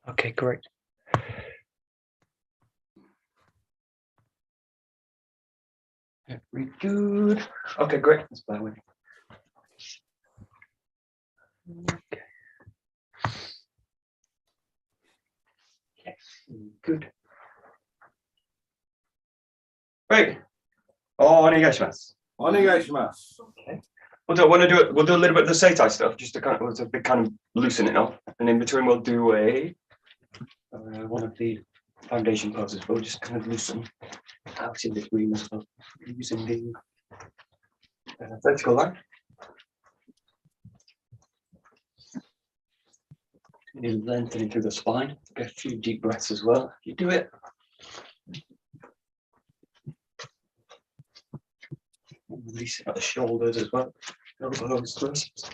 Okay, great. Very good. Okay, great. Let's play with it. Okay. Yes, good. Great. Onegaishimasu. Okay. We'll do a little bit of the seitai stuff, just to kind of loosen it up, and in between we'll do one of the foundation poses. We'll just kind of loosen out in between as well, using the vertical line. Continue lengthening through the spine. Get a few deep breaths as well. You do it. Releasing out the shoulders as well. Elbows twists.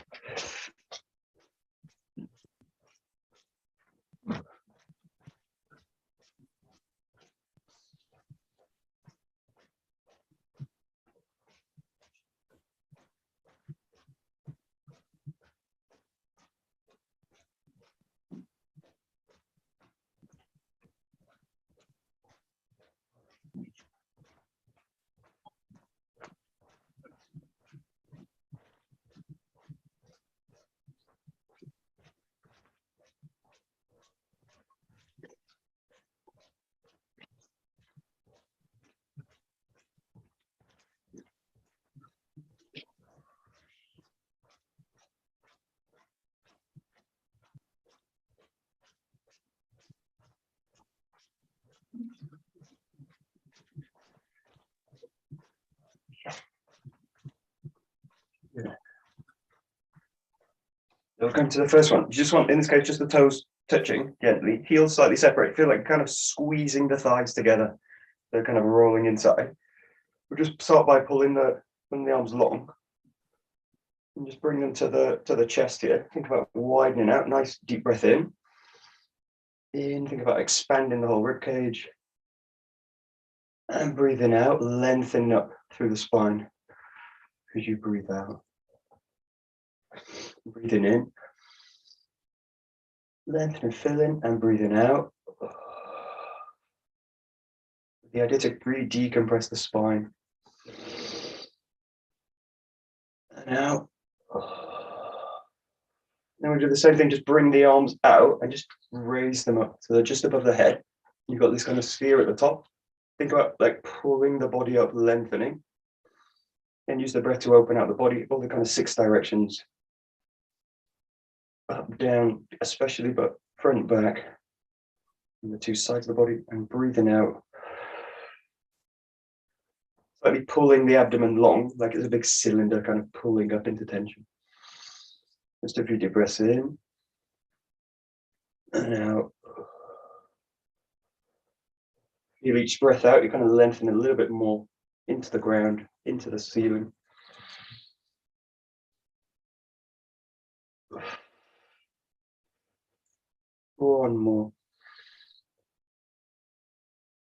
We'll come to the first one. You just want, in this case, just the toes touching gently, heels slightly separate. Feel like kind of squeezing the thighs together. They're kind of rolling inside. We'll just start by pulling the arms long, and just bring them to the chest here. Think about widening out. Nice deep breath in. Think about expanding the whole rib cage, and breathing out, lengthening up through the spine as you breathe out. Breathing in, lengthening, filling, and breathing out. The idea to really decompress the spine. And out. Then we do the same thing, just bring the arms out and just raise them up so they're just above the head. You've got this kind of sphere at the top. Think about like pulling the body up, lengthening. And use the breath to open out the body, all the kind of 6 directions. Up, down, especially, but front, back, and the 2 sides of the body, and breathing out. Slightly pulling the abdomen long, like it's a big cylinder kind of pulling up into tension. Just a few deep breaths in and out. Feel each breath out, you kind of lengthen a little bit more into the ground, into the ceiling. One more.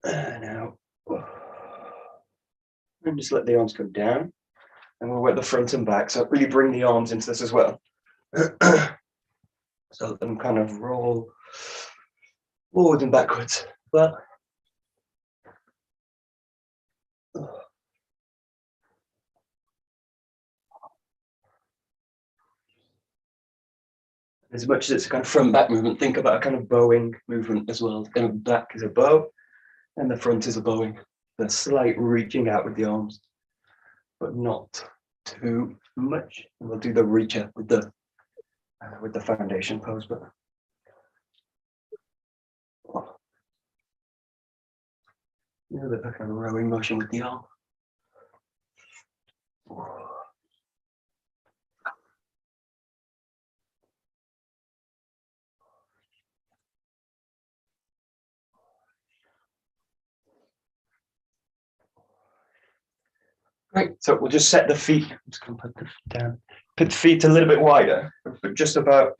And out. And just let the arms come down. And we'll work the front and back. So really bring the arms into this as well. So let them kind of roll forward and backwards. Well, as much as it's a kind of front back movement, think about a kind of bowing movement as well. The back is a bow and the front is a bowing. The slight reaching out with the arms, but not too much. And we'll do the reach up with the foundation pose, but a little bit of kind of rowing motion with the arm. Great, so we'll just set the feet. I'm just going to put them down. Put the feet a little bit wider, but just about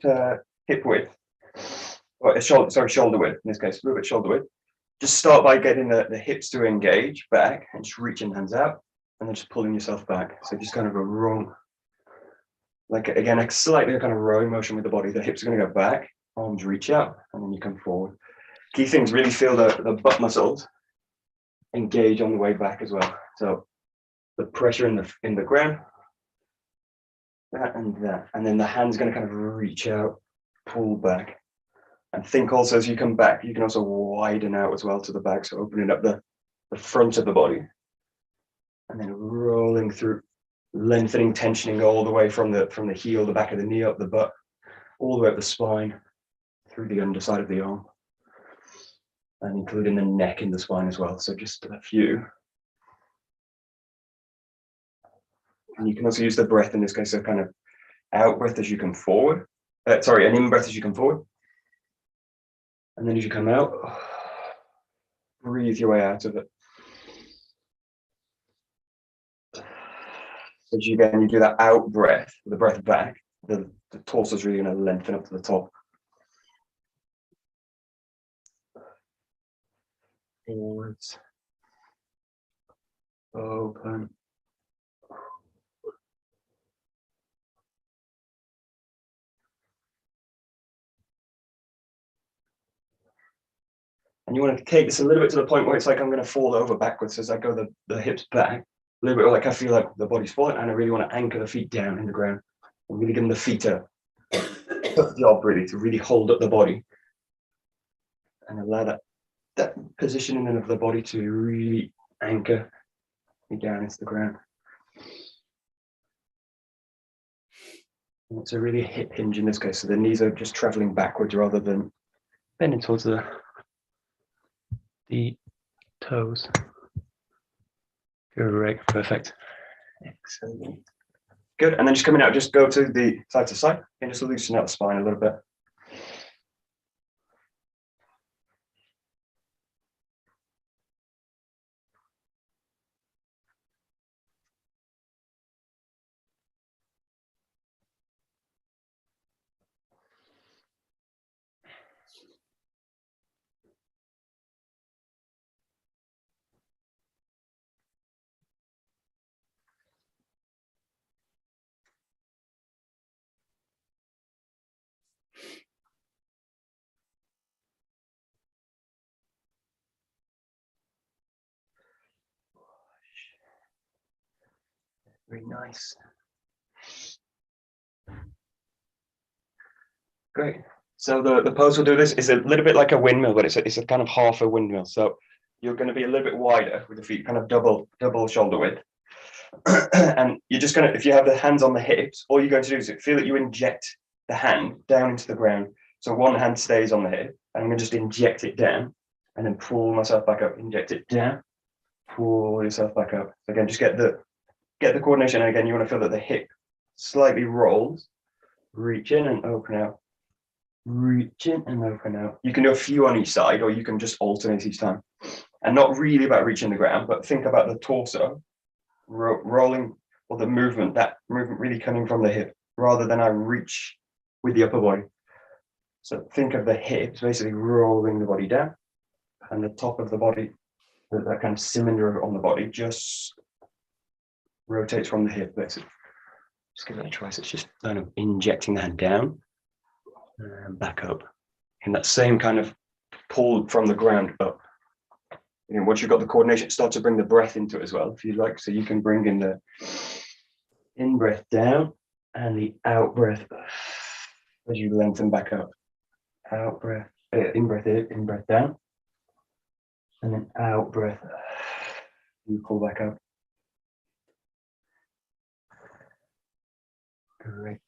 hip width. Or shoulder width in this case, a little bit shoulder width. Just start by getting the hips to engage back and just reaching hands out and then just pulling yourself back. So just kind of a roll. Like again, a slightly kind of rowing motion with the body. The hips are going to go back arms reach out, and then you come forward. Key things, really feel the butt muscles engage on the way back as well. So the pressure in the ground, that and that, and then the hand's going to kind of reach out, pull back, and think also as you come back, you can also widen out as well to the back, so opening up the front of the body, and then rolling through, lengthening, tensioning all the way from the heel, the back of the knee, up the butt, all the way up the spine, through the underside of the arm, and including the neck in the spine as well. So just a few. And you can also use the breath in this case, so kind of out breath as you come forward. Sorry, an in breath as you come forward. And then as you come out, breathe your way out of it. So as you do that out breath, the breath back, the torso is really going to lengthen up to the top. Forwards. Open. And you want to take this a little bit to the point where it's like I'm going to fall over backwards as I go the hips back. A little bit like I feel like the body's falling, and I really want to anchor the feet down in the ground. I'm really giving the feet a tough job, really, to really hold up the body and allow that positioning of the body to really anchor me down into the ground. And it's a really hip hinge in this case, so the knees are just traveling backwards rather than bending towards the toes. Great, perfect. Excellent. Good, and then just coming out, just go to the side to side and just loosen out the spine a little bit. Very nice. Great. So the pose we'll do this is a little bit like a windmill, but it's a kind of half a windmill. So you're going to be a little bit wider with the feet kind of double shoulder width. And you're just going to, if you have the hands on the hips, all you're going to do is feel that you inject the hand down into the ground. So one hand stays on the hip, and I'm going to just inject it down and then pull myself back up, inject it down, pull yourself back up. Again, just get the coordination. And again, you want to feel that the hip slightly rolls, reach in and open out, reach in and open out. You can do a few on each side, or you can just alternate each time. And not really about reaching the ground, but think about the torso rolling, or the movement, that movement really coming from the hip rather than I reach with the upper body. So think of the hips basically rolling the body down, and the top of the body, that kind of cylinder on the body, just rotates from the hip basically. Just give it a try. So it's just kind of injecting the hand down and back up in that same kind of pull from the ground up. You know, once you've got the coordination, start to bring the breath into it as well, if you like. So you can bring in the in breath down and the out breath as you lengthen back up. Out breath, in breath down, and then out breath. You pull back up. Great.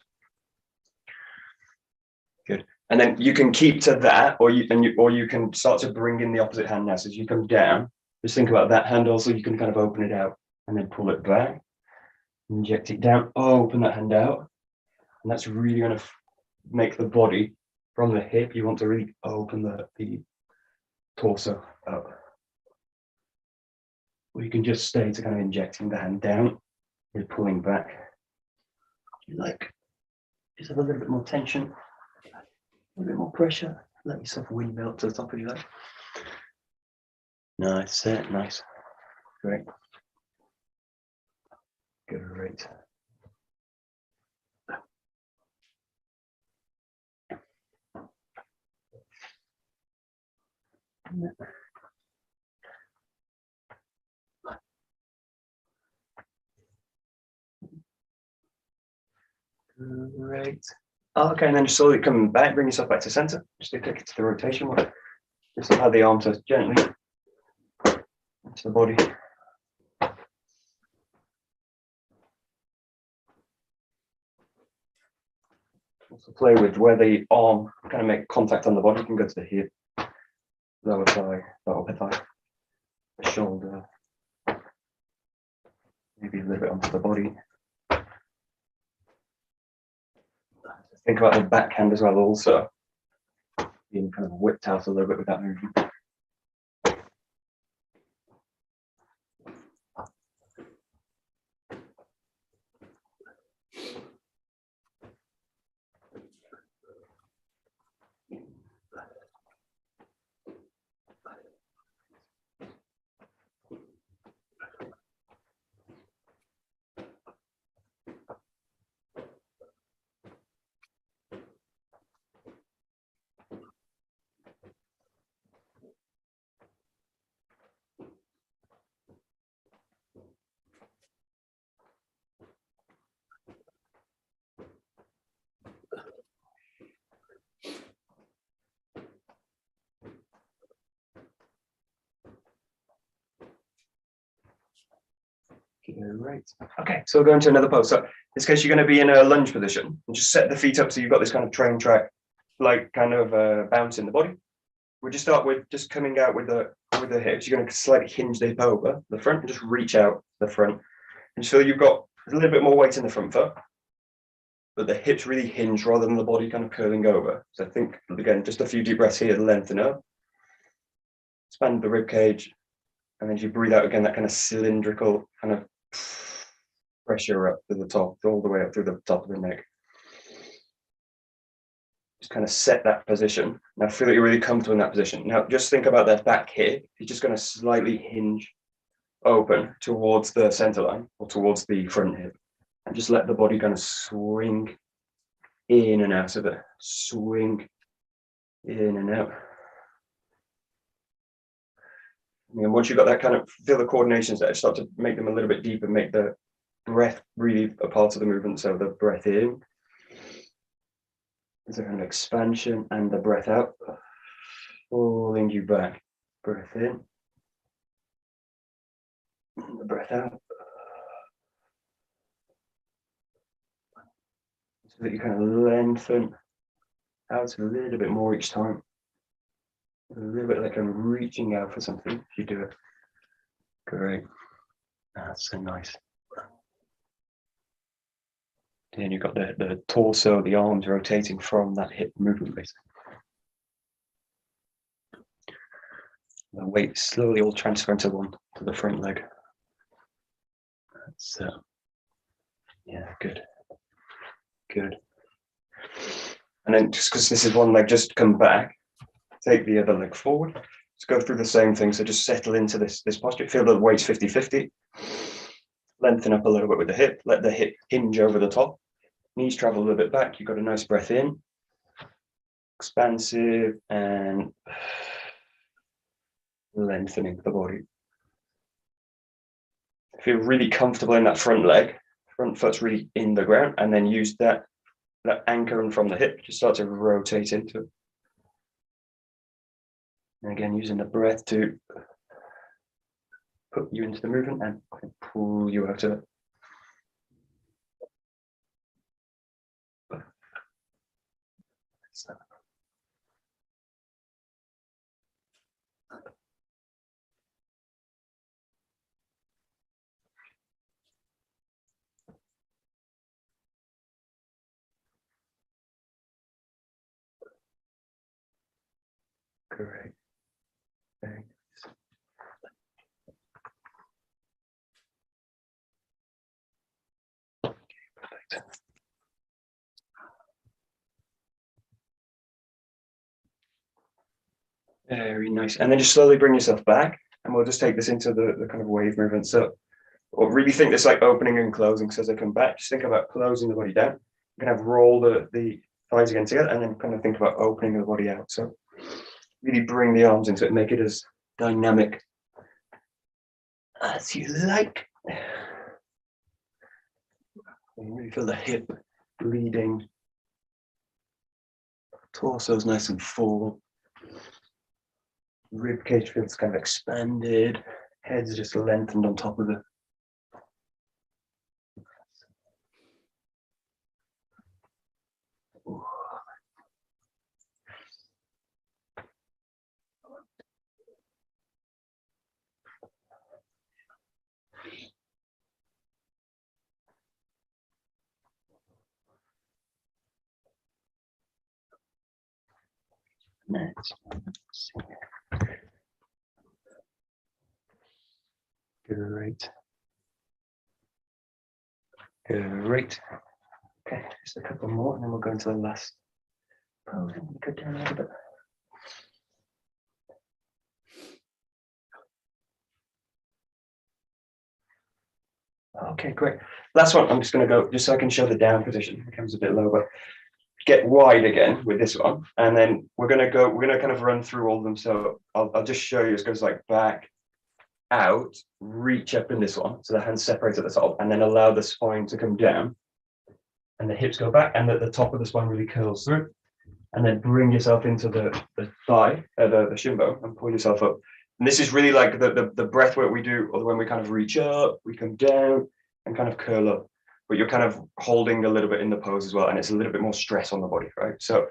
Good. And then you can keep to that, or you can start to bring in the opposite hand now. So as you come down, just think about that hand also. You can kind of open it out and then pull it back, inject it down, open that hand out, and that's really going to make the body from the hip. You want to really open the torso up. Or you can just stay to kind of injecting the hand down and pulling back. You like, just have a little bit more tension, a little bit more pressure. Let yourself windmill to the top of your leg. Nice, nice. Great. Great. Great. Okay, and then just slowly come back, bring yourself back to center. Just click it to the rotation one. Just allow the arm to gently into the body. Also play with where the arm kind of make contact on the body. You can go to the hip, lower thigh, upper thigh, the shoulder, maybe a little bit onto the body. Think about the backhand as well, also being kind of whipped out a little bit with that movement. Right. Okay, so we'll go into another pose. So in this case, you're going to be in a lunge position and just set the feet up so you've got this kind of train track, like kind of bounce in the body. We'll just start with just coming out with the hips. You're going to slightly hinge the hip over the front and just reach out the front. And so you've got a little bit more weight in the front foot, but the hips really hinge rather than the body kind of curling over. So I think, again, just a few deep breaths here to lengthen up. Expand the rib cage. And then as you breathe out again, that kind of cylindrical kind of pressure up to the top, all the way up through the top of the neck. Just kind of set that position. Now feel that you're really comfortable in that position. Now just think about that back hip. You're just going to slightly hinge open towards the center line or towards the front hip. And just let the body kind of swing in and out of it. Swing in and out. And once you've got that kind of, feel the coordinations there, start to make them a little bit deeper, make the breath really a part of the movement. So the breath in, there's a kind of expansion, and the breath out, pulling you back. Breath in, and the breath out. So that you kind of lengthen out a little bit more each time. A little bit like I'm reaching out for something if you do it. Great. That's so nice. And you've got the torso, the arms rotating from that hip movement, basically. The weight slowly all transferring to the front leg. That's yeah, good. Good. And then just because this is one leg, just come back. Take the other leg forward. Let's go through the same thing. So just settle into this posture. Feel that the weight's 50-50. Lengthen up a little bit with the hip. Let the hip hinge over the top. Knees travel a little bit back. You've got a nice breath in. Expansive and lengthening the body. Feel really comfortable in that front leg. Front foot's really in the ground. And then use that anchoring from the hip. Just start to rotate into it. And again, using the breath to put you into the movement and pull you out of it. Great. Thanks. Okay, perfect. Very nice. And then just slowly bring yourself back, and we'll just take this into the kind of wave movement. So, or really think this like opening and closing. So as I come back, just think about closing the body down. You can have roll the thighs again together, and then kind of think about opening the body out. So Really bring the arms into it, make it as dynamic as you like. You really feel the hip bleeding. Torso's nice and full. Rib cage feels kind of expanded. Head's just lengthened on top of it. Next. Great. Great. Okay, just a couple more, and then we'll go into the last pose. Go down a little bit. Okay, great. Last one. I'm just going to go just so I can show the down position. It becomes a bit low, but get wide again with this one, and then we're going to go. We're going to kind of run through all of them. So I'll just show you. It goes like back, out, reach up in this one, so the hands separate at the top, and then allow the spine to come down, and the hips go back, and the top of the spine really curls through, and then bring yourself into the thigh, the shin bone, and pull yourself up. And this is really like the breath work we do, or when we kind of reach up, we come down and kind of curl up, but you're kind of holding a little bit in the pose as well, and it's a little bit more stress on the body, right? So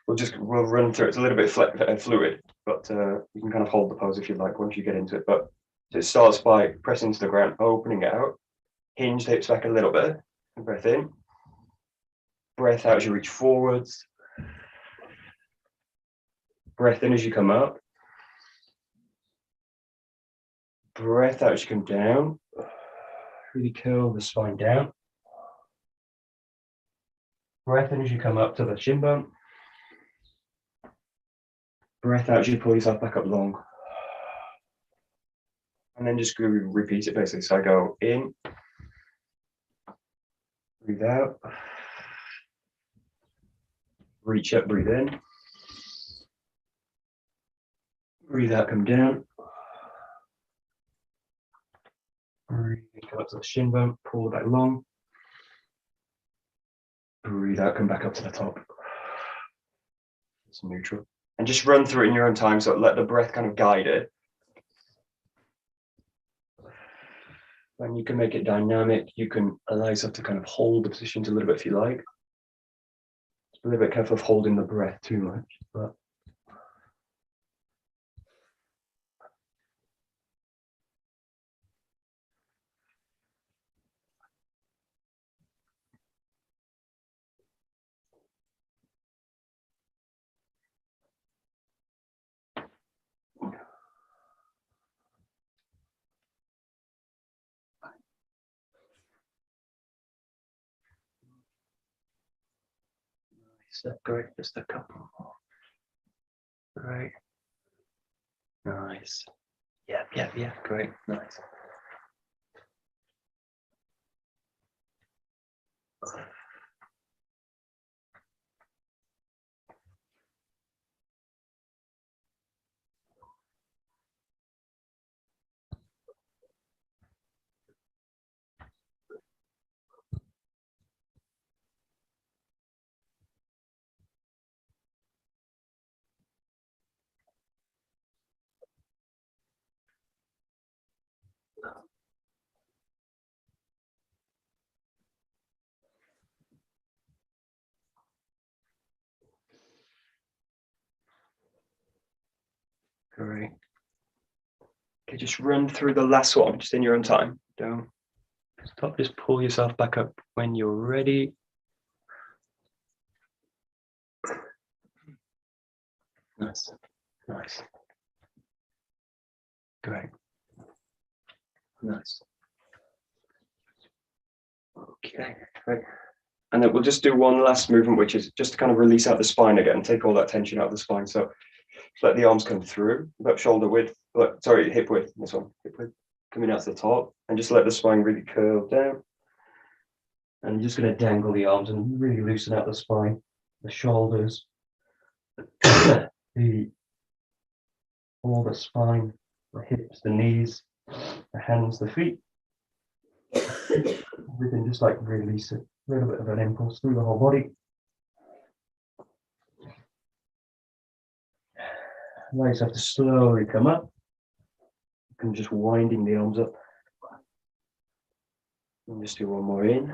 we'll run through. It's a little bit fluid, but you can kind of hold the pose if you like once you get into it. But so it starts by pressing into the ground, opening it out, hinge the hips back a little bit, and breath in, breath out as you reach forwards, breath in as you come up, breath out as you come down, really curl the spine down, breath in as you come up to the shin bone, breath out as you pull yourself back up long. And then just repeat it basically. So I go in, breathe out, reach up, breathe in, breathe out, come down, breathe, come up to the shin bone, pull back long, breathe out, come back up to the top. It's neutral. And just run through it in your own time, so let the breath kind of guide it. And you can make it dynamic. You can allow yourself to kind of hold the positions a little bit if you like. Just a little bit careful of holding the breath too much. But great, just a couple more. Great. Nice. Yeah, great, nice. Great. Okay, just run through the last one, just in your own time. Don't stop, just pull yourself back up when you're ready. Nice, nice. Great. Nice. Okay, great. And then we'll just do one last movement, which is just to kind of release out the spine again, take all that tension out of the spine. So let the arms come through, about shoulder width, sorry, hip width, this one, hip width, coming out to the top, and just let the spine really curl down. And I'm just going to dangle the arms and really loosen out the spine, the shoulders, the all the spine, the hips, the knees, the hands, the feet. Everything just like release a little bit of an impulse through the whole body. Allow yourself to slowly come up. You can just winding the arms up. And just do one more in.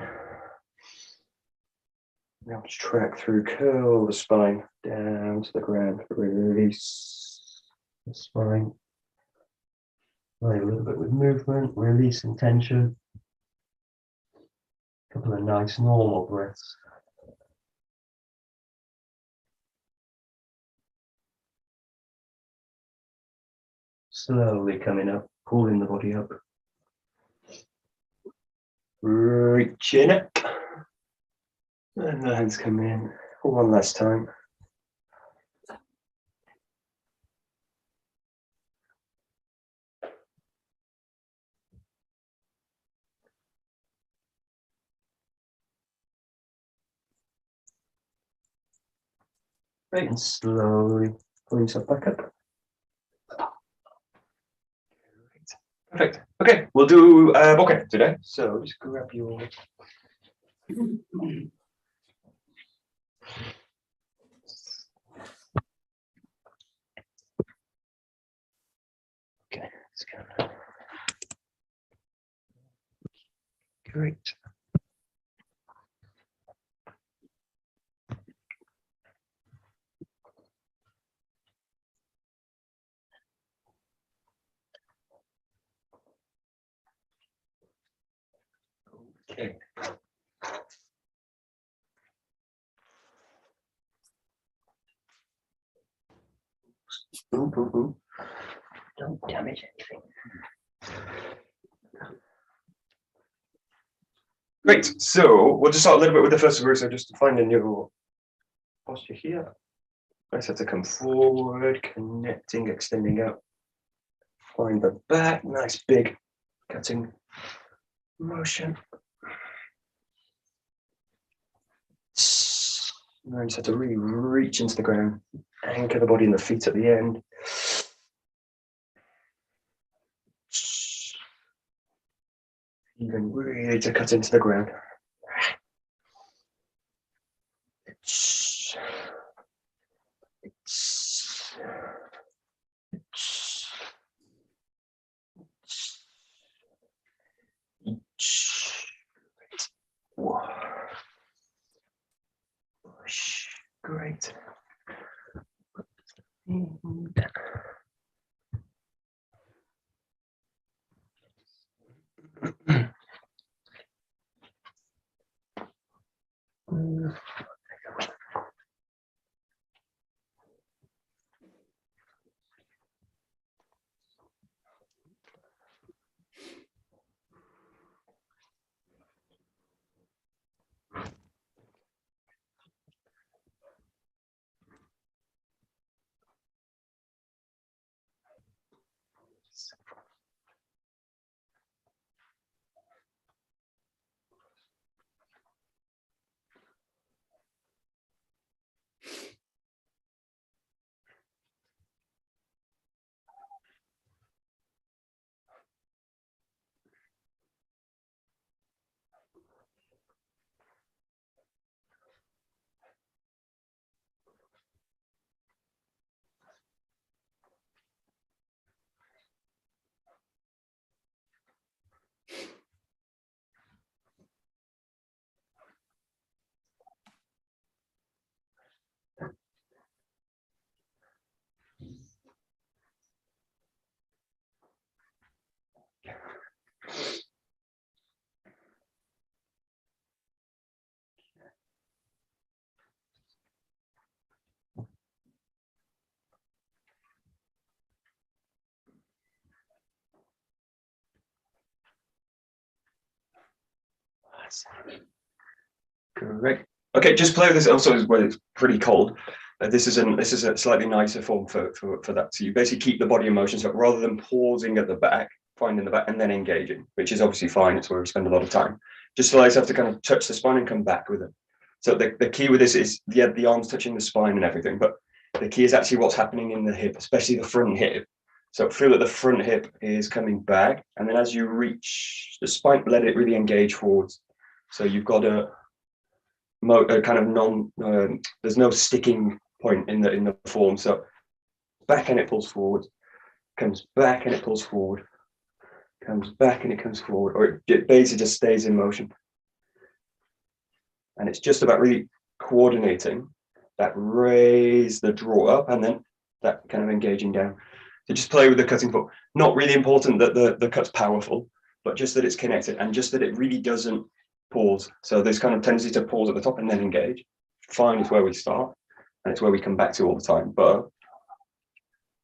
Now just track through, curl the spine down to the ground. Release the spine. Play a little bit with movement, releasing tension. A couple of nice normal breaths. Slowly coming up, pulling the body up. Reaching up. And the hands come in. One last time. Right, and slowly pull yourself back up. Perfect. Okay, we'll do bokeh today. So just grab your. Okay, let's go. Great. Okay. Boom, boom, boom. Don't damage anything. Great. So we'll just start a little bit with the first group. So just finding your posture here. Nice to come forward, connecting, extending out. Find the back. Nice big cutting motion. Now you just have to really reach into the ground, anchor the body and the feet at the end. You can really to cut into the ground. Great. Correct. Okay, just play with this also when it's pretty cold. This is a slightly nicer form for that. So you basically keep the body in motion, so rather than pausing at the back, finding the back and then engaging, which is obviously fine. It's where we spend a lot of time. Just allow yourself to kind of touch the spine and come back with it. So the key with this is the arms touching the spine and everything, but the key is actually what's happening in the hip, especially the front hip. So feel that the front hip is coming back, and then as you reach the spine, let it really engage forwards. So you've got a kind of there's no sticking point in the form. So back and it pulls forward, comes back and it pulls forward, comes back and it comes forward, or it basically just stays in motion. And it's just about really coordinating that raise, the draw up, and then that kind of engaging down. So just play with the cutting foot. Not really important that the cut's powerful, but just that it's connected, and just that it really doesn't pause. So there's kind of tendency to pause at the top and then engage. Fine, it's where we start, and it's where we come back to all the time. But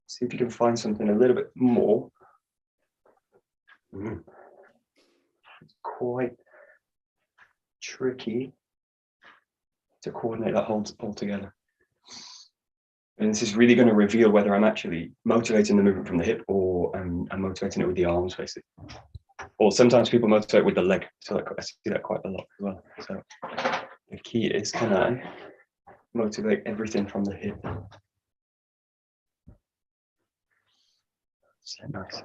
see if you can find something a little bit more. It's quite tricky to coordinate that whole together. And this is really going to reveal whether I'm actually motivating the movement from the hip, or I'm motivating it with the arms, basically. Or sometimes people motivate with the leg. So I see that quite a lot as well. So the key is, can I motivate everything from the hip? So nice.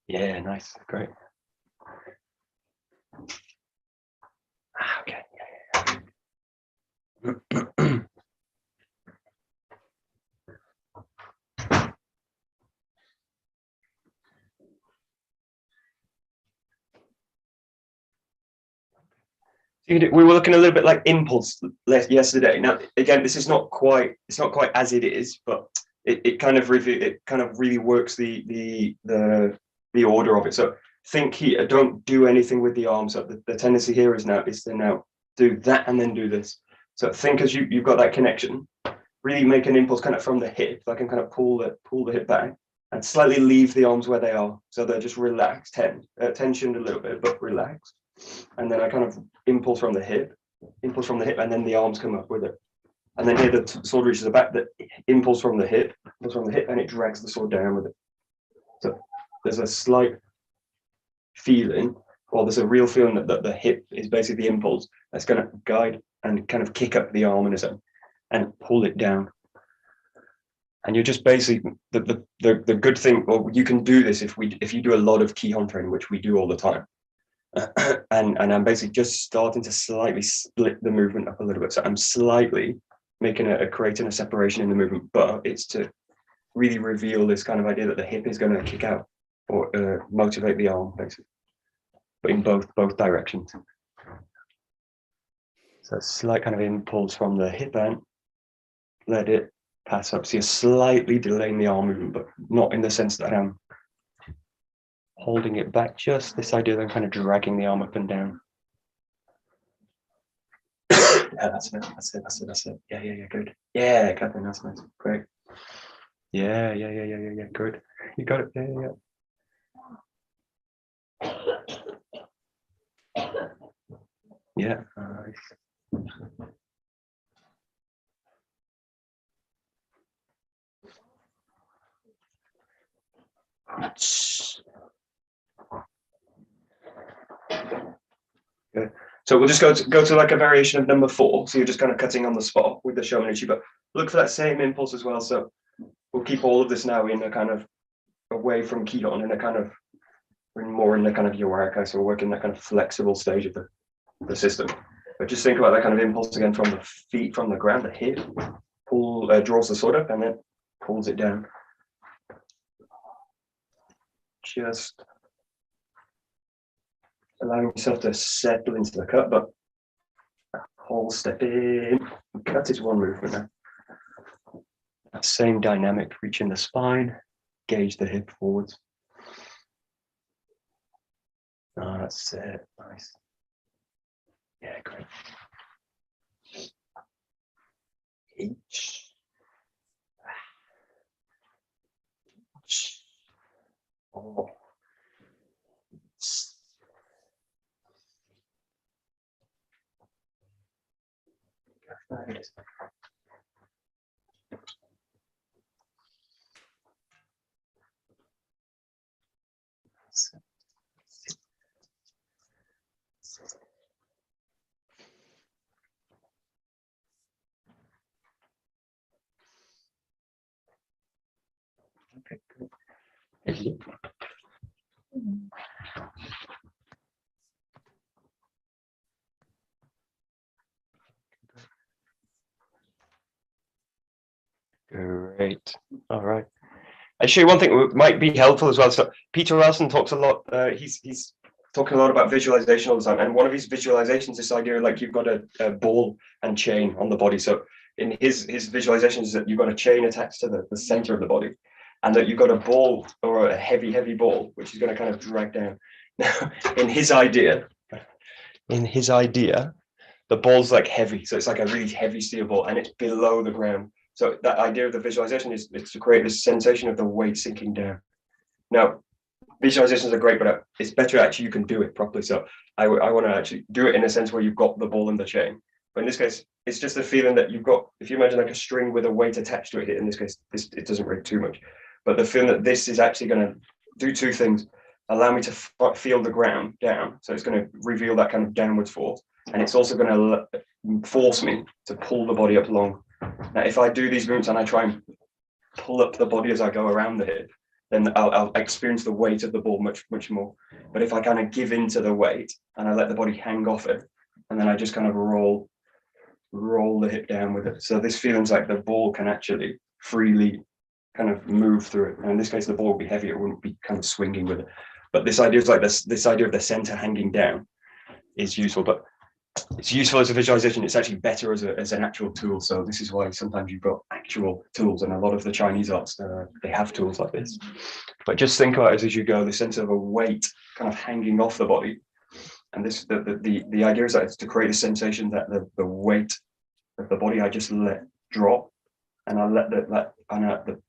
Yeah, nice, great. Okay. Yeah. We were looking a little bit like impulse yesterday. Now, again, this is not quite. It's not quite as it is, but it kind of really works the order of it. So think here. Don't do anything with the arms up. The tendency here is to now do that and then do this. So think as you've got that connection. Really make an impulse kind of from the hip. So I can kind of pull the hip back and slightly leave the arms where they are. So they're just relaxed, tensioned a little bit, but relaxed. And then I kind of impulse from the hip, and then the arms come up with it. And then here the sword reaches the back, the impulse from the hip, and it drags the sword down with it. So there's a slight feeling, or there's a real feeling that the hip is basically the impulse that's going to guide and kind of kick up the arm in a sense and pull it down. And you're just basically the good thing, or you can do this if you do a lot of Kihon training, which we do all the time. And I'm basically just starting to slightly split the movement up a little bit. So I'm slightly creating a separation in the movement, but it's to really reveal this kind of idea that the hip is going to kick out or motivate the arm, basically, but in both directions. So a slight kind of impulse from the hip end, let it pass up. So you're slightly delaying the arm movement, but not in the sense that I'm holding it back, just this idea that I'm kind of dragging the arm up and down. Yeah, that's it. Yeah, good. Yeah, Catherine, that's nice. Great. Yeah, good. You got it. Yeah. Nice. Good. So we'll just go to like a variation of number 4. So you're just kind of cutting on the spot with the 𝘱𝘰𝘪𝘦, but look for that same impulse as well. So we'll keep all of this now in a kind of away from Kihon, in a kind of more in the kind of 𝘰𝘪𝘭𝘥. So we're working that kind of flexible stage of the system. But just think about that kind of impulse again from the feet, from the ground, the hip, draws the sword up and then pulls it down. Just allowing yourself to settle into the cut, but whole step in. Cut is one movement now. That same dynamic, reaching the spine, gauge the hip forwards. Oh, that's it. Nice. Yeah, great. Each. Oh. Okay, good. Great. All right. I'll show you one thing that might be helpful as well. So Peter Ralston talks a lot. He's talking a lot about visualization all the time. And one of his visualizations, this idea like you've got a ball and chain on the body. So in his visualizations is that you've got a chain attached to the center of the body, and that you've got a ball or a heavy ball, which is going to kind of drag down. Now, in his idea, the ball's like heavy. So it's like a really heavy steel ball and it's below the ground. So that idea of the visualization is to create this sensation of the weight sinking down. Now, visualizations are great, but it's better actually you can do it properly. So I want to actually do it in a sense where you've got the ball and the chain. But in this case, it's just a feeling that you've got, if you imagine like a string with a weight attached to it, in this case, it doesn't break too much. But the feeling that this is actually going to do two things: allow me to feel the ground down. So it's going to reveal that kind of downwards force. And it's also going to force me to pull the body up long. Now, if I do these movements and I try and pull up the body as I go around the hip, then I'll experience the weight of the ball much more. But if I kind of give into the weight and I let the body hang off it, and then I just kind of roll the hip down with it. So this feeling's like the ball can actually freely kind of move through it. And in this case, the ball would be heavy, it wouldn't be kind of swinging with it. But this idea is like this idea of the center hanging down is useful, but it's useful as a visualization. It's actually better as an actual tool. So this is why sometimes you've got actual tools, and a lot of the Chinese arts, they have tools like this. But just think about it as you go, the sense of a weight kind of hanging off the body. And this the idea is that it's to create a sensation that the weight of the body I just let drop, and I let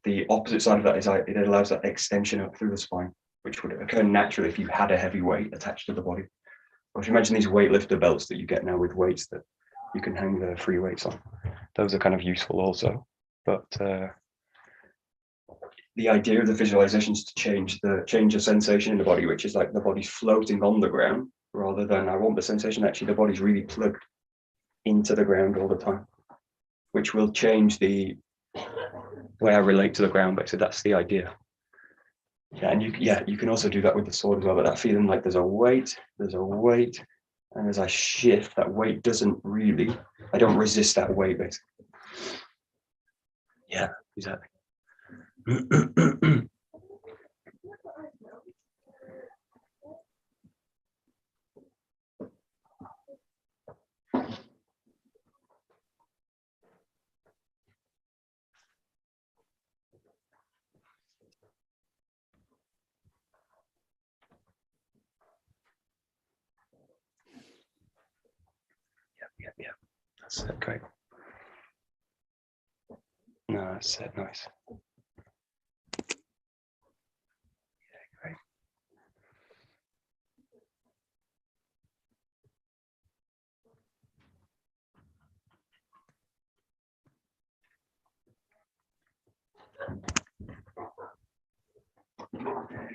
the opposite side of that is it allows that extension up through the spine, which would occur naturally if you had a heavy weight attached to the body. Or if you imagine these weightlifter belts that you get now with weights that you can hang the free weights on, those are kind of useful also. But the idea of the visualization is to change the sensation in the body, which is like the body's floating on the ground, rather than I want the sensation actually the body's really plugged into the ground all the time, which will change the way I relate to the ground. But so that's the idea. Yeah, and you can also do that with the sword as well, but that feeling like there's a weight, and as I shift, that weight I don't resist that weight, basically. Yeah, exactly. Yeah. That's it, great. No, that's it, nice. Yeah, great.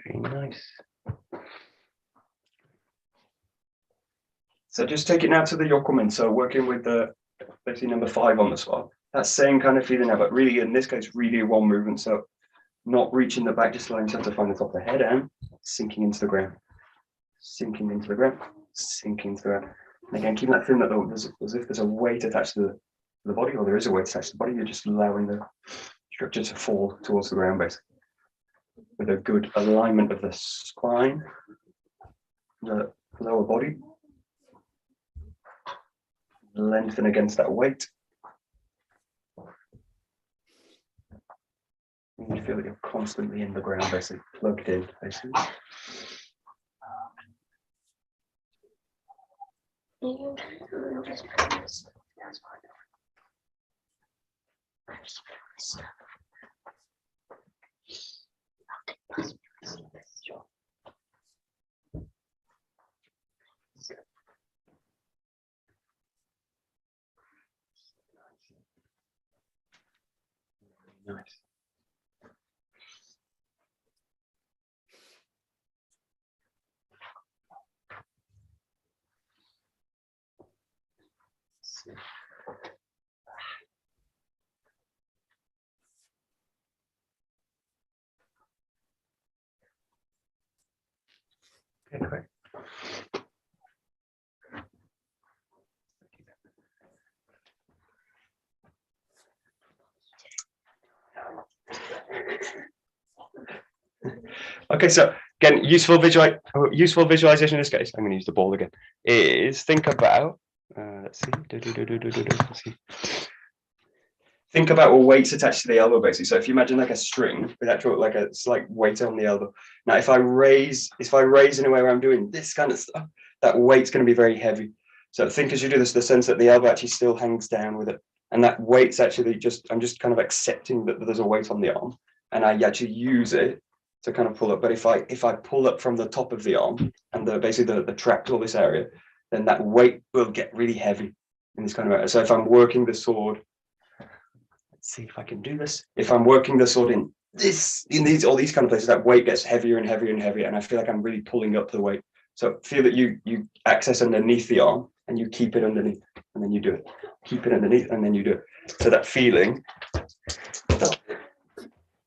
Very nice. So just take it now to the 𝘥𝘰𝘦𝘬. So working with the basically number 5 on the spot. That same kind of feeling now, but really in this case, really one movement. So not reaching the back, just allowing yourself to find the top of the head and sinking into the ground. Sinking into the ground, sinking into the ground. And again, keep that feeling that as if there's a weight attached to the body, or there is a weight attached to the body. You're just allowing the structure to fall towards the ground, basically. With a good alignment of the spine, the lower body. Lengthen against that weight. And you feel that you're constantly in the ground, basically, plugged in, basically. Nice. Okay, great. Okay, so again, useful visualization in this case, I'm going to use the ball again, is think about, let's see, let's see. Think about all weights attached to the elbow, basically. So if you imagine like a string with actual like a slight weight on the elbow. Now, if I raise in a way where I'm doing this kind of stuff, that weight's going to be very heavy. So think as you do this, the sense that the elbow actually still hangs down with it, and that weight's actually I'm just kind of accepting that there's a weight on the arm, and I actually use it to kind of pull up. But if I pull up from the top of the arm and basically the tract, all this area, then that weight will get really heavy in this kind of area. So if I'm working the sword, let's see if I can do this. If I'm working the sword in all these kind of places, that weight gets heavier and heavier and heavier, and I feel like I'm really pulling up the weight. So feel that you access underneath the arm and you keep it underneath, and then you do it. Keep it underneath, and then you do it. So that feeling,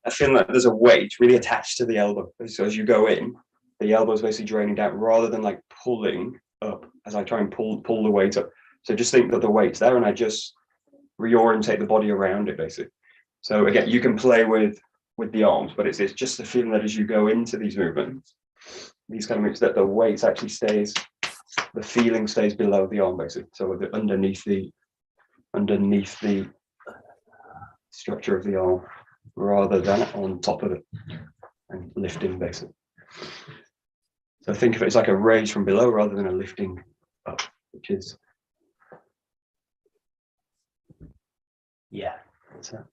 I feel like there's a weight really attached to the elbow. So as you go in, the elbow is basically draining down rather than like pulling up as I try and pull the weight up. So just think that the weight's there, and I just reorientate the body around it, basically. So again, you can play with the arms, but it's just the feeling that as you go into these movements, these kind of moves, that the weight actually stays, the feeling stays below the arm, basically. So underneath the structure of the arm, rather than on top of it and lifting, basically. So think of it as like a raise from below rather than a lifting up, which is, yeah. So,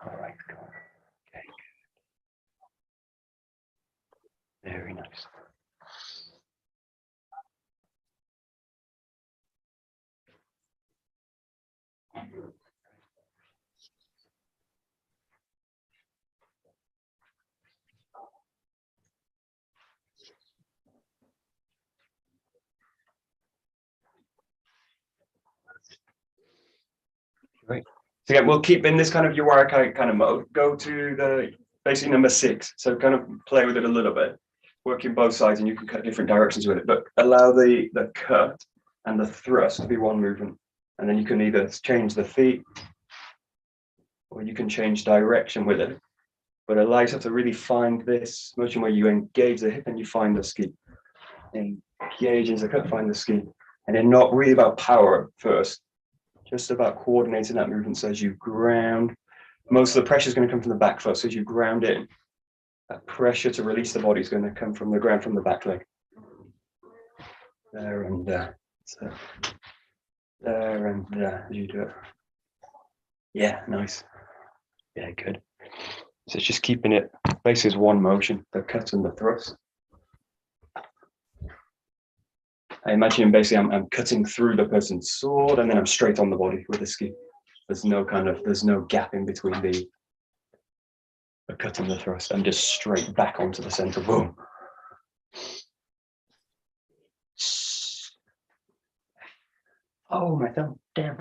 all right, okay, very nice. Great. So again, we'll keep in this kind of 𝘰𝘪𝘏 kind of mode. Go to the basically number 6. So kind of play with it a little bit, working both sides, and you can cut different directions with it. But allow the cut and the thrust to be one movement, and then you can either change the feet or you can change direction with it. But allow yourself to really find this motion where you engage the hip and you find the ski. Engage into the cut, find the ski, and then not really about power at first. Just about coordinating that movement. So as you ground, most of the pressure is going to come from the back foot. So as you ground in, that pressure to release the body is going to come from the ground, from the back leg. There and there. So there and there as you do it. Yeah, nice. Yeah, good. So it's just keeping it basically as one motion, the cut and the thrust. I imagine basically I'm cutting through the person's sword, and then I'm straight on the body with the ski. There's no gap in between the cut and the thrust. I'm just straight back onto the center. Boom. Oh, my thumb. Damn.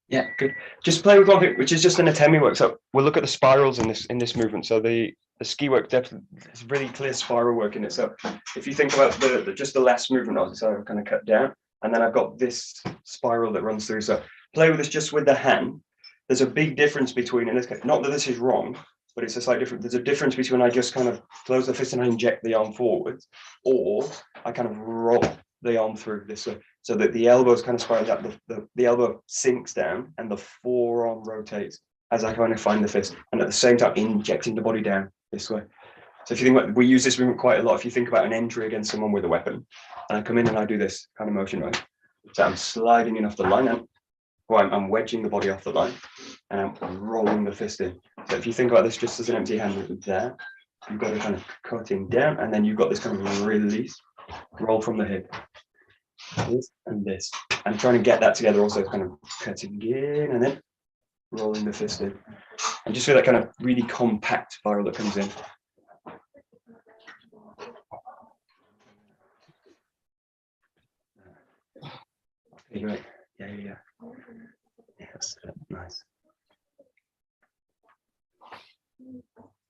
Yeah, good. Just play with one thing, which is just an atemi work. So we'll look at the spirals in this movement. So the ski work definitely has really clear spiral work in it. So if you think about just the last movement, so I kind of cut down, and then I've got this spiral that runs through. So play with this just with the hand. There's a big difference between, in this case, not that this is wrong, but it's a slight difference. There's a difference between I just kind of close the fist and I inject the arm forwards, or I kind of roll the arm through this way, so that the elbows kind of spiral out, the elbow sinks down and the forearm rotates as I kind of find the fist, and at the same time injecting the body down this way. So if you think about, we use this movement quite a lot. If you think about an entry against someone with a weapon, and I come in and I do this kind of motion, right? So I'm sliding in off the line, and I'm wedging the body off the line, and I'm rolling the fist in. So if you think about this just as an empty hand there, you've got a kind of cutting down, and then you've got this kind of release, roll from the hip, this and this. I'm trying to get that together, also kind of cutting in and then rolling the fist in. And just feel that kind of really compact spiral that comes in. Okay, great. Yeah. Yes, nice.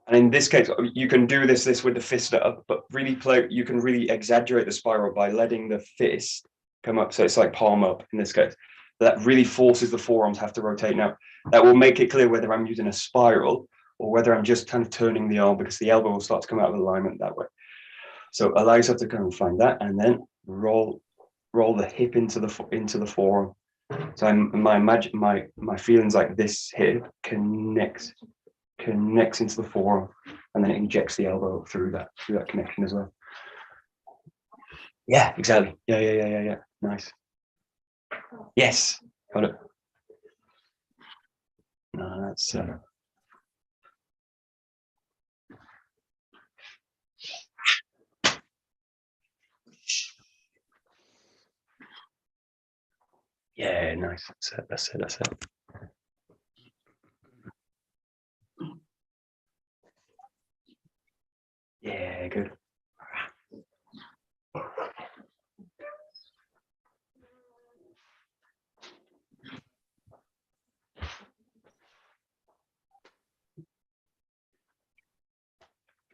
And in this case, you can do this with the fist up, but really you can really exaggerate the spiral by letting the fist come up. So it's like palm up in this case. That really forces the forearms have to rotate. Now, that will make it clear whether I'm using a spiral or whether I'm just kind of turning the arm, because the elbow will start to come out of alignment that way. So allow yourself to kind of find that, and then roll the hip into the forearm. So my feelings like this hip connects into the forearm, and then it injects the elbow through that connection as well. Yeah, exactly. Yeah. Nice. Yes, got it. No, that's yeah, nice. That's it. Yeah, good.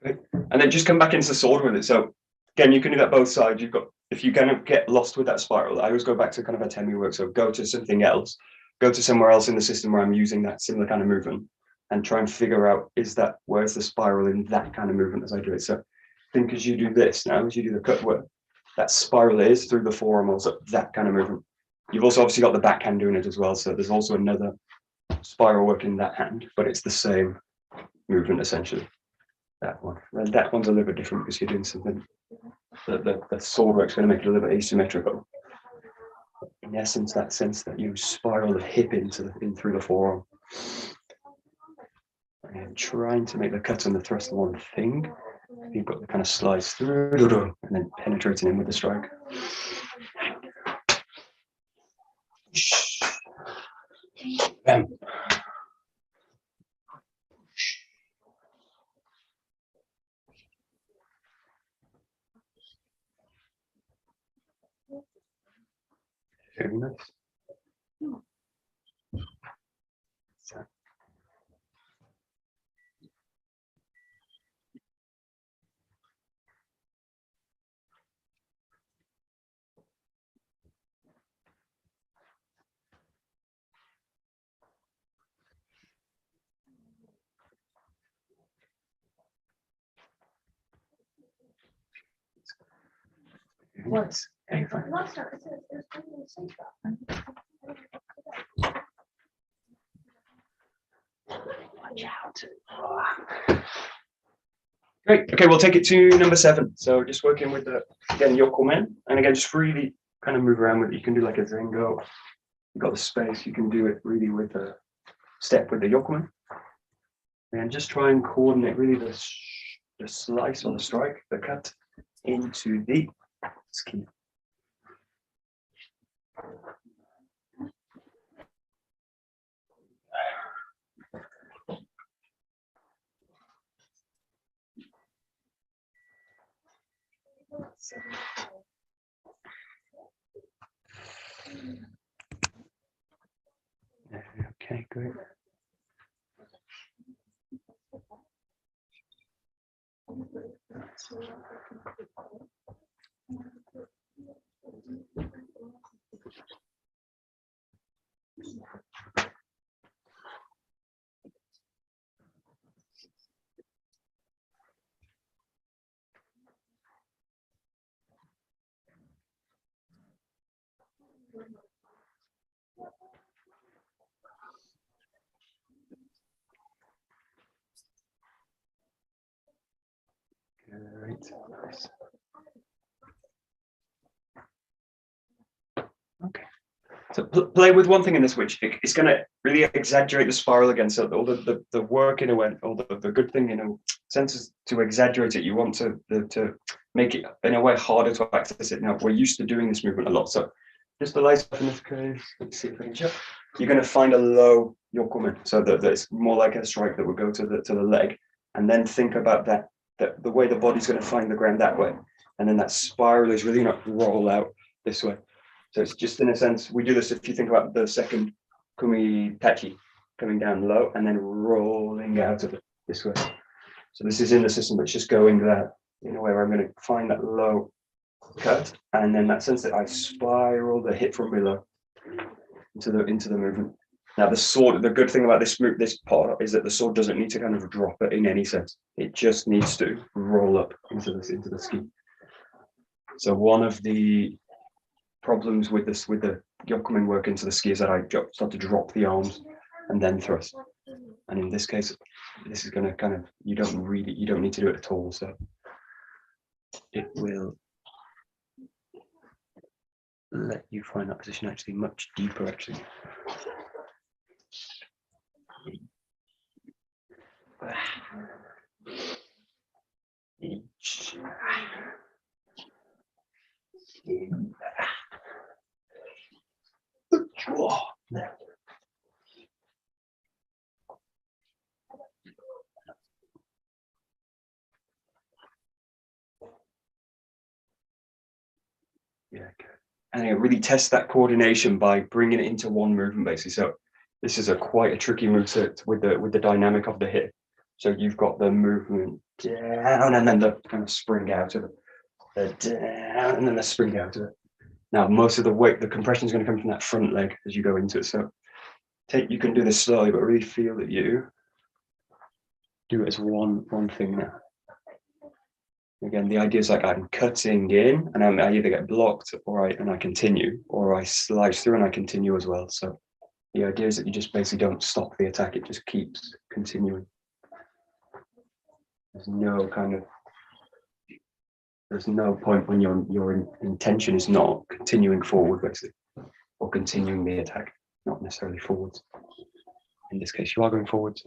Good. And then just come back into the sword with it. So again, you can do that both sides. You've got, if you kind of get lost with that spiral, I always go back to kind of a 𝗤𝘰𝘠𝘬 work. So go to something else, go to somewhere else in the system where I'm using that similar kind of movement, and try and figure out, where's the spiral in that kind of movement as I do it. So think as you do this now, as you do the cut work, that spiral is through the forearm, also that kind of movement. You've also obviously got the backhand doing it as well. So there's also another spiral work in that hand, but it's the same movement essentially. That one. And that one's a little bit different because you're doing something that the sword work's going to make it a little bit asymmetrical. In essence, that sense that you spiral the hip in through the forearm. And trying to make the cut and the thrust one thing. You've got the kind of slice through and then penetrating in with the strike. Bam. Very nice. So. What? Okay, fine. Watch out. Great. Okay, we'll take it to number 7. So just working with again, 𝘥𝘠𝘠𝗏, and again, just really kind of move around with it. You can do like a zengo. You've got the space. You can do it really with a step with the 𝘥𝘠𝘏. And just try and coordinate really the slice or the strike, the cut into the ski. Okay, great. Great. Nice. Okay. So play with one thing in this, which it's going to really exaggerate the spiral again. So all the work in a way, all the good thing in a sense is to exaggerate it. You want to make it in a way harder to access it. Now we're used to doing this movement a lot. So just the lights in this case. Let's see if I can show. You're going to find a low 𝘥𝘠𝑚𝑏𝑝𝗜𝗠𝗠, so that it's more like a strike that would go to the leg, and then think about that the way the body's going to find the ground that way, and then that spiral is really going to roll out this way. So it's just in a sense, we do this if you think about the second 𝘠𝗠𝗞𝗜𝗠𝗠 coming down low and then rolling out of it this way. So this is in the system, but it's just going there in a way where I'm going to find that low cut, and then that sense that I spiral the hip from below into the movement. Now the good thing about this part is that the sword doesn't need to kind of drop it in any sense. It just needs to roll up into the ski. So one of the problems with the 𝘥𝘠𝑚𝗡 work into the ski is that I start to drop the arms and then thrust. And in this case, this is going to kind of, you don't need to do it at all. So it will let you find that position actually much deeper actually. Yeah, good. And it really tests that coordination by bringing it into one movement basically. So this is quite a tricky move with the dynamic of the hip. So you've got the movement down and then the kind of spring out of it. The down and then the spring out of it. Now most of the weight, the compression is going to come from that front leg as you go into it. So you can do this slowly, but really feel that you do it as one thing now. Again, the idea is like I'm cutting in and I either get blocked or I continue, or I slice through and I continue as well. So the idea is that you just basically don't stop the attack, it just keeps continuing. There's no point when your intention is not continuing forward basically, or continuing the attack, not necessarily forwards. In this case, you are going forwards.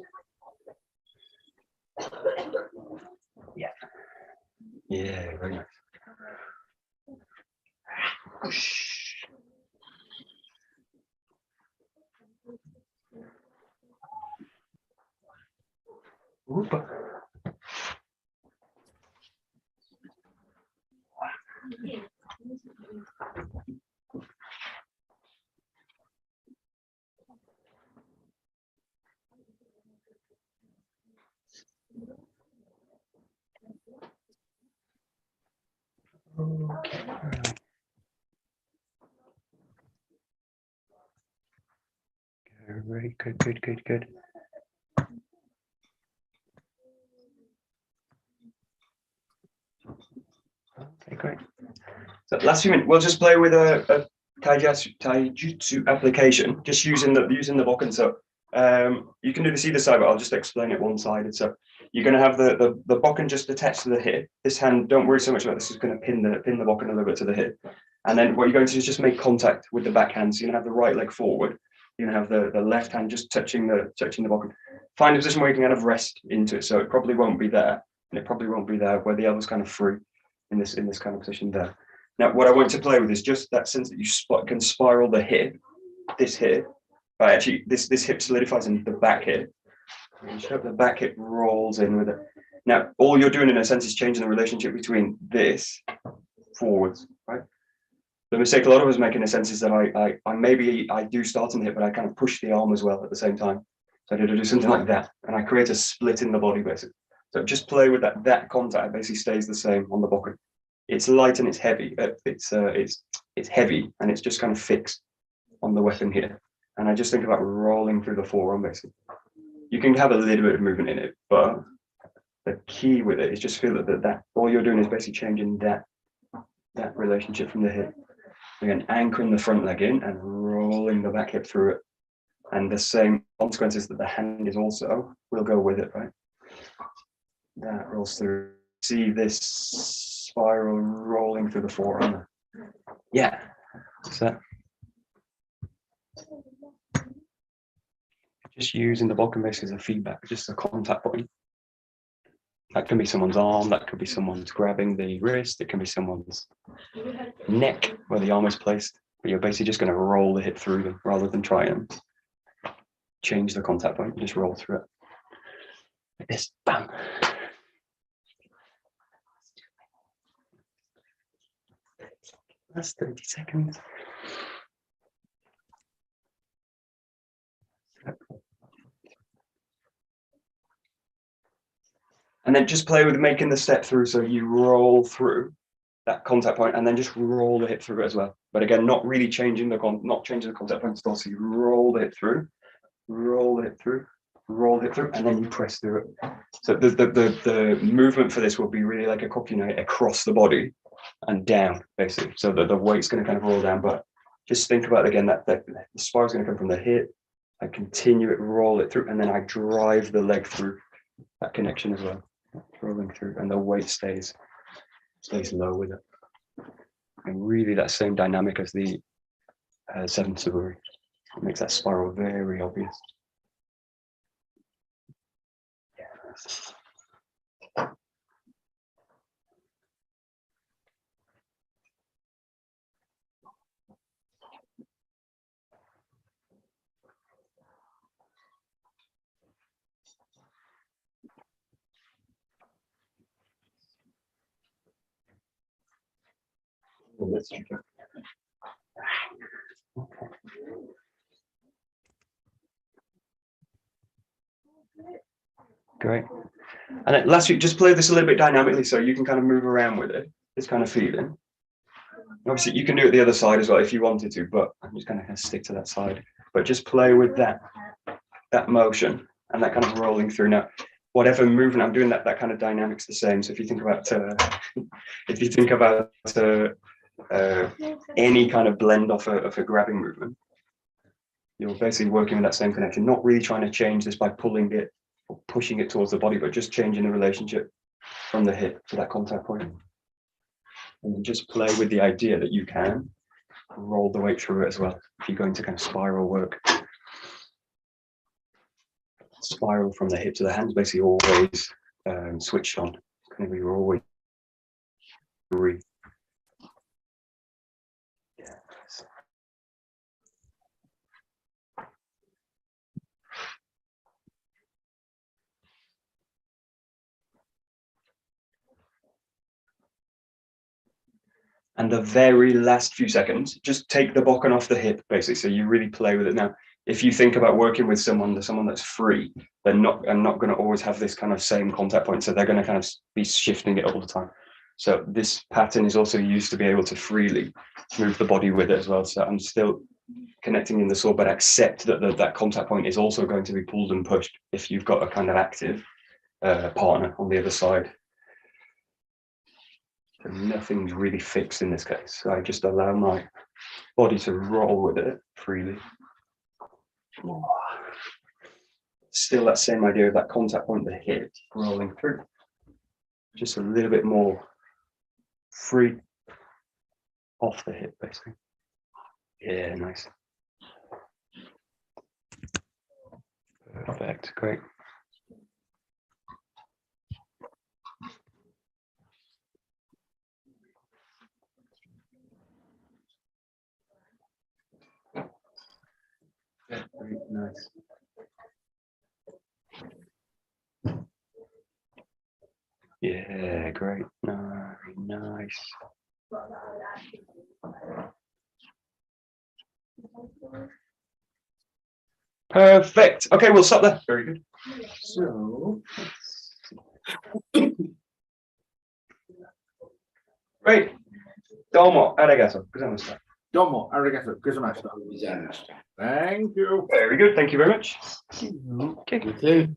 Yeah. Yeah, very nice. Oop. Okay. Very good. Okay, great. So last few minutes, we'll just play with a taijutsu application, just using the bokken. So you can do this either side, but I'll just explain it one-sided. So you're going to have the bokken just attached to the hip. This hand, don't worry so much about this, is going to pin the bokken a little bit to the hip. And then what you're going to do is just make contact with the back hand. So you're going to have the right leg forward. You're going to have the left hand just touching the bokken. Find a position where you can kind of rest into it. So it probably won't be there, and it probably won't be there where the elbow's kind of free in this kind of position there. Now, what I want to play with is just that sense that you can spiral the hip, this hip. Actually, this hip solidifies into the back hip. And just hope the back hip rolls in with it. Now, all you're doing in a sense is changing the relationship between this forwards, right? The mistake a lot of us make in a sense is that I do start in the hip, but I kind of push the arm as well at the same time. So I do something like that, and I create a split in the body basically. So just play with that contact basically stays the same on the bokken. It's light and it's heavy. It's heavy and it's just kind of fixed on the weapon here. And I just think about rolling through the forearm basically. You can have a little bit of movement in it, but the key with it is just feel that all you're doing is basically changing that relationship from the hip. Again, anchoring the front leg in and rolling the back hip through it. And the same consequences that the hand is also will go with it, right? That rolls through. See this spiral rolling through the forearm. Yeah. So just using the bottom base as a feedback, just a contact point. That can be someone's arm, that could be someone's grabbing the wrist, it can be someone's neck where the arm is placed, but you're basically just going to roll the hip through them rather than try and change the contact point, just roll through it. Like this, bam. That's 30 seconds. And then just play with making the step through, so you roll through that contact point and then just roll the hip through it as well. But again, not really changing the contact point at all. So you roll the hip through, roll the hip through, roll the hip through, and then you press through it. So the movement for this will be really like a 𝘥𝘰𝘦𝘴 across the body and down, basically. So that the weight's going to kind of roll down, but just think about, again, that the spiral is going to come from the hip. I continue it, roll it through, and then I drive the leg through that connection as well, rolling through, and the weight stays low with it. And really that same dynamic as the 𝗧𝗔𝗞𝗜𝗠𝗨𝗦. It makes that spiral very obvious. Yes. Okay. Great. And then last week, just play this a little bit dynamically so you can kind of move around with it, this kind of feeling. Obviously, you can do it the other side as well if you wanted to, but I'm just going to stick to that side. But just play with that motion and that kind of rolling through. Now, whatever movement I'm doing, that kind of dynamic's the same. So if you think about any kind of blend off of a grabbing movement, you're basically working with that same connection, not really trying to change this by pulling it or pushing it towards the body, but just changing the relationship from the hip to that contact point. And then just play with the idea that you can roll the weight through it as well. If you're going to kind of spiral work, spiral from the hip to the hands, basically always switched on. Kind of, you're always free. And the very last few seconds, just take the bokken off the hip, basically. So you really play with it. Now, if you think about working with someone that's free, they're not going to always have this kind of same contact point. So they're going to kind of be shifting it all the time. So this pattern is also used to be able to freely move the body with it as well. So I'm still connecting in the sword, but accept that that contact point is also going to be pulled and pushed if you've got a kind of active partner on the other side. So nothing's really fixed in this case. So I just allow my body to roll with it freely. Still that same idea of that contact point, the hip rolling through. Just a little bit more free off the hip, basically. Yeah, nice. Perfect, great. Yeah, very nice. Yeah, great. Very nice. Perfect. Okay, we'll stop there. Very good. So, great. Domo arigato gozaimashita. Domo arigato gozaimashita. Thank you. Very good. Thank you very much. Okay.